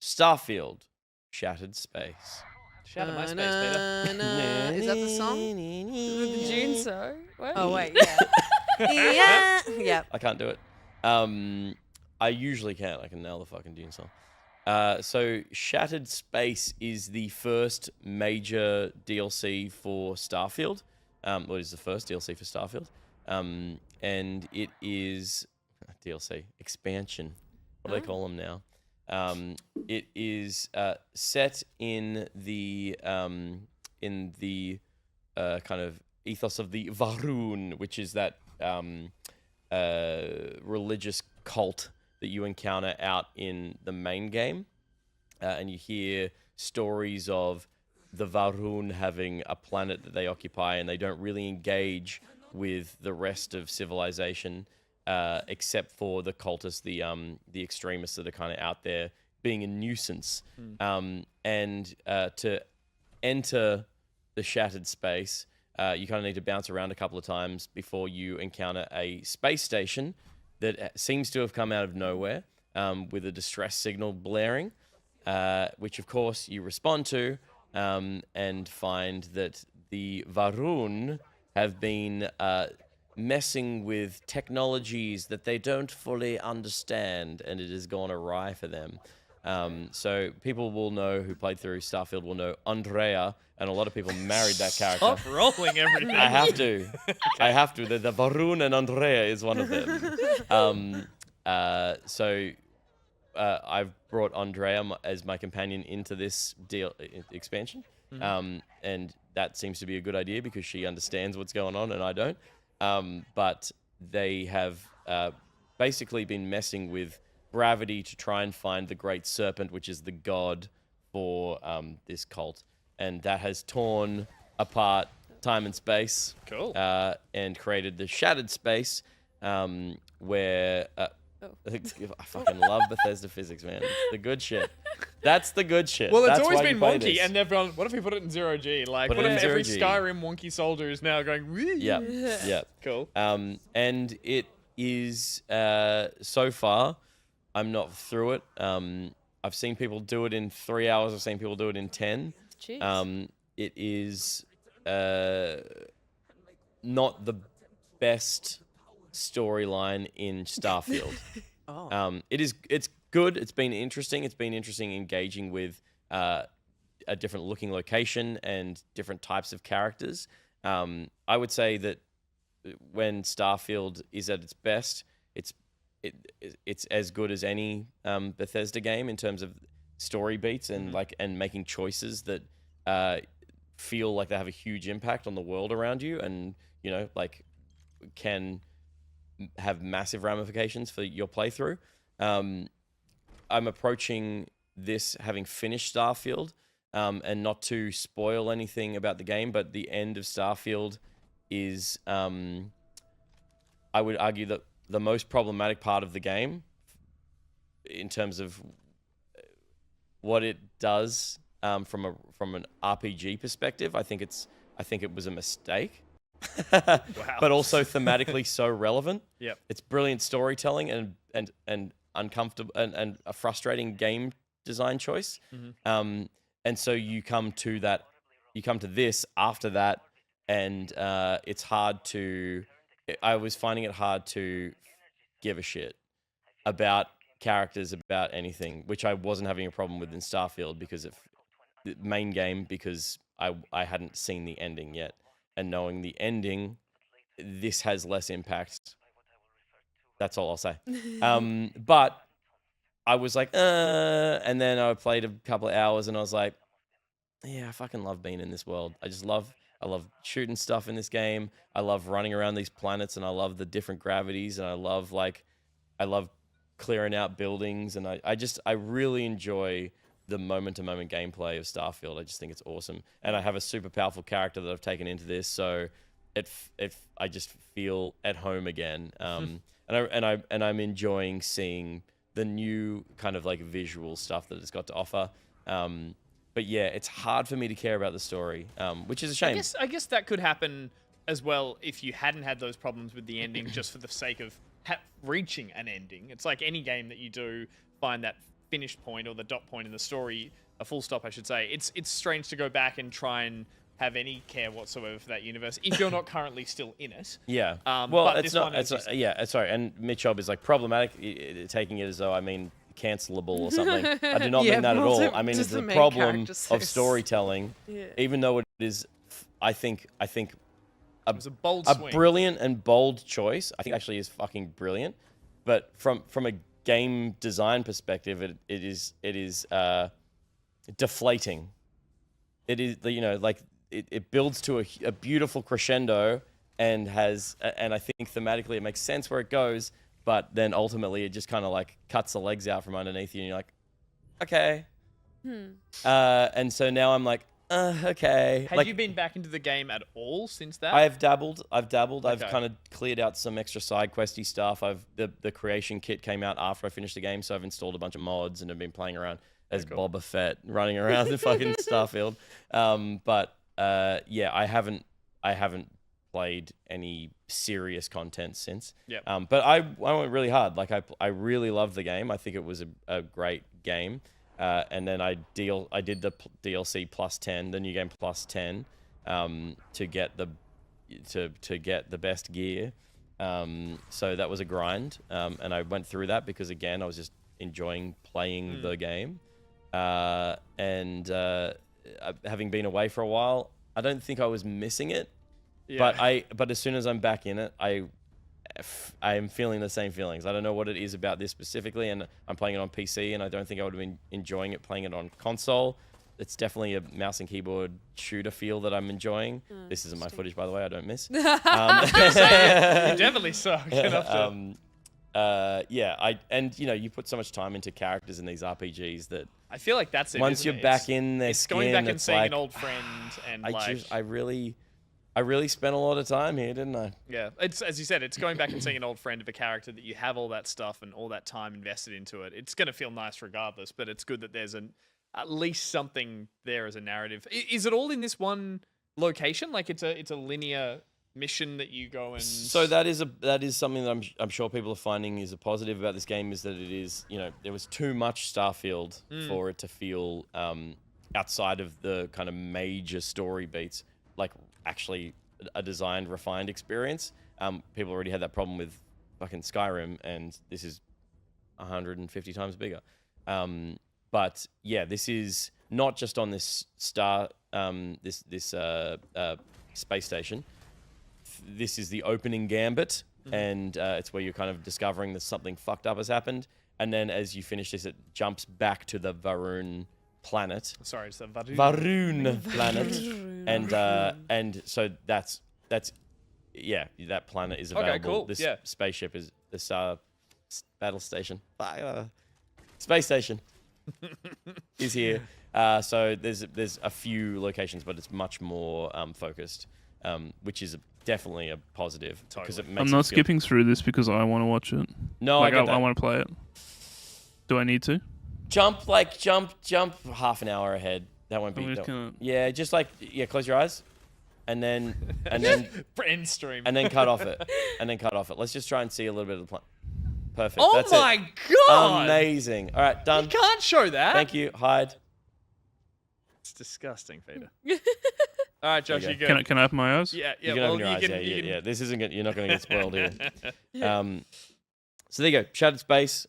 Starfield, Shattered Space. Shatter my space, Peter. Is that the song? The June so? What? Oh wait, yeah. Yeah. Yep. I can't do it. I usually can. I can nail the fucking Dune song. So Shattered Space is the first major DLC for Starfield. Well, it is the first DLC for Starfield. And it is DLC expansion. What do they call them now? It is set in the kind of ethos of the Varun, which is that religious cult that you encounter out in the main game. And you hear stories of the Varun having a planet that they occupy, and they don't really engage with the rest of civilization, except for the cultists, the extremists that are kind of out there being a nuisance. And to enter the Shattered Space, you kind of need to bounce around a couple of times before you encounter a space station that seems to have come out of nowhere, with a distress signal blaring, which of course you respond to, and find that the Varun have been messing with technologies that they don't fully understand, and it has gone awry for them. So people will know, who played through Starfield will know Andrea, and a lot of people married that character. Stop rolling everything. I have to. I have to. The Varun and Andrea is one of them. So I've brought Andrea as my companion into this expansion. And that seems to be a good idea because she understands what's going on and I don't. But they have basically been messing with gravity to try and find the Great Serpent, which is the god for this cult. And that has torn apart time and space. Cool. And created the Shattered Space, where... I fucking love Bethesda physics, man. It's the good shit. That's the good shit. Well, it's That's always why been you play wonky, this. and they've gone, what if we put it in 0G? Like, Put what it in if every 0G. Skyrim wonky soldier is now going, wee? Yep. Cool. And it is, so far, I'm not through it. I've seen people do it in 3 hours. I've seen people do it in 10. Jeez. It is not the best storyline in Starfield. It's good. It's been interesting. It's been interesting engaging with a different looking location and different types of characters. I would say that when Starfield is at its best, it's as good as any Bethesda game in terms of story beats and and making choices that feel like they have a huge impact on the world around you, and can have massive ramifications for your playthrough. I'm approaching this having finished Starfield, and not to spoil anything about the game, but the end of Starfield is, I would argue, that the most problematic part of the game in terms of what it does from an RPG perspective. I think it was a mistake. Wow. But also thematically so relevant. Yep. It's brilliant storytelling and uncomfortable and a frustrating game design choice. And so you come to this after that, and I was finding it hard to give a shit about characters, about anything, which I wasn't having a problem with in Starfield because of the main game, because I hadn't seen the ending yet. And knowing the ending, this has less impact. That's all I'll say. But I was like, and then I played a couple of hours and I was like, yeah, I fucking love being in this world. I love shooting stuff in this game. I love running around these planets, and I love the different gravities, and I love clearing out buildings, and I really enjoy the moment-to-moment gameplay of Starfield. I just think it's awesome, and I have a super powerful character that I've taken into this, so I just feel at home again. And I'm enjoying seeing the new kind of visual stuff that it's got to offer. But yeah, it's hard for me to care about the story, which is a shame. I guess that could happen as well if you hadn't had those problems with the ending, just for the sake of reaching an ending. It's like any game that you do find that finished point or the dot point in the story, a full stop, I should say. It's strange to go back and try and have any care whatsoever for that universe if you're not currently still in it. Yeah. Well, Well, it's not. Yeah. Sorry. And Mitchob is like problematic, taking it as though I mean cancelable or something. I do not Yeah, mean that at well, all. I mean just it's the a main problem character's of so storytelling. Yeah. Even though it is, I think It was a bold a swing. brilliant and bold choice. I think actually is fucking brilliant. But from a game design perspective, it is deflating. It is like it builds to a beautiful crescendo and I think thematically it makes sense where it goes, but then ultimately it just kind of like cuts the legs out from underneath you and you're like, okay. And so now I'm like, okay. Have like, you been back into the game at all since that? I've dabbled. I've Okay. kind of cleared out some extra side questy stuff. The creation kit came out after I finished the game, so I've installed a bunch of mods and have been playing around as Cool. Boba Fett, running around the fucking Starfield. But yeah, I haven't played any serious content since. Yep. But I went really hard. Like I really loved the game. I think it was a great game. And then I did the DLC plus 10, the new game plus 10, to get the best gear. So that was a grind. And I went through that because again, I was just enjoying playing the game. And having been away for a while, I don't think I was missing it. Yeah. But as soon as I'm back in it, I am feeling the same feelings. I don't know what it is about this specifically, and I'm playing it on PC, and I don't think I would have been enjoying it playing it on console. It's definitely a mouse and keyboard shooter feel that I'm enjoying. This isn't my footage, by the way. I don't miss. You definitely suck. Yeah, and you put so much time into characters in these RPGs that I feel like that's it. once isn't you're it? back in their it's skin, going back and it's seeing like, an old friend and I really spent a lot of time here, didn't I? yeah, it's as you said, it's going back and seeing an old friend of a character that you have all that stuff and all that time invested into it. It's going to feel nice regardless, but it's good that there's at least something there as a narrative. Is it all in this one location? Like it's a linear mission that you go and. So that is something that I'm sure people are finding is a positive about this game is that it is there was too much Starfield for it to feel outside of the kind of major story beats like actually a designed refined experience. People already had that problem with fucking Skyrim, and this is 150 times bigger. But yeah, this is not just on this this space station. This is the opening gambit, and it's where you're kind of discovering that something fucked up has happened. And then as you finish this, it jumps back to the Varun planet. Sorry, it's the Varun. Varun planet, and so that's that planet is available. Okay, cool. This Yeah. spaceship is this battle station, space station is here. So there's a few locations, but it's much more focused, which is definitely a positive because it makes I'm it not feel- skipping through this because I want to watch it. No, Like, I get that. I want to play it. Do I need to? Jump half an hour ahead. That won't be. I'm just no. gonna- Yeah, just like close your eyes, and then End stream. and then cut off it, and then cut off it. Let's just try and see a little bit of the plan. Perfect. Oh That's my it. god! Amazing. All right, done. You can't show that. Thank you. Hide. It's disgusting, Peter. All right, Josh, There you you good? Can I open my eyes? Yeah, You yeah. can Well, open your eyes. you can. Yeah. You can. This isn't. You're not going to get spoiled here. So there you go. Shattered Space.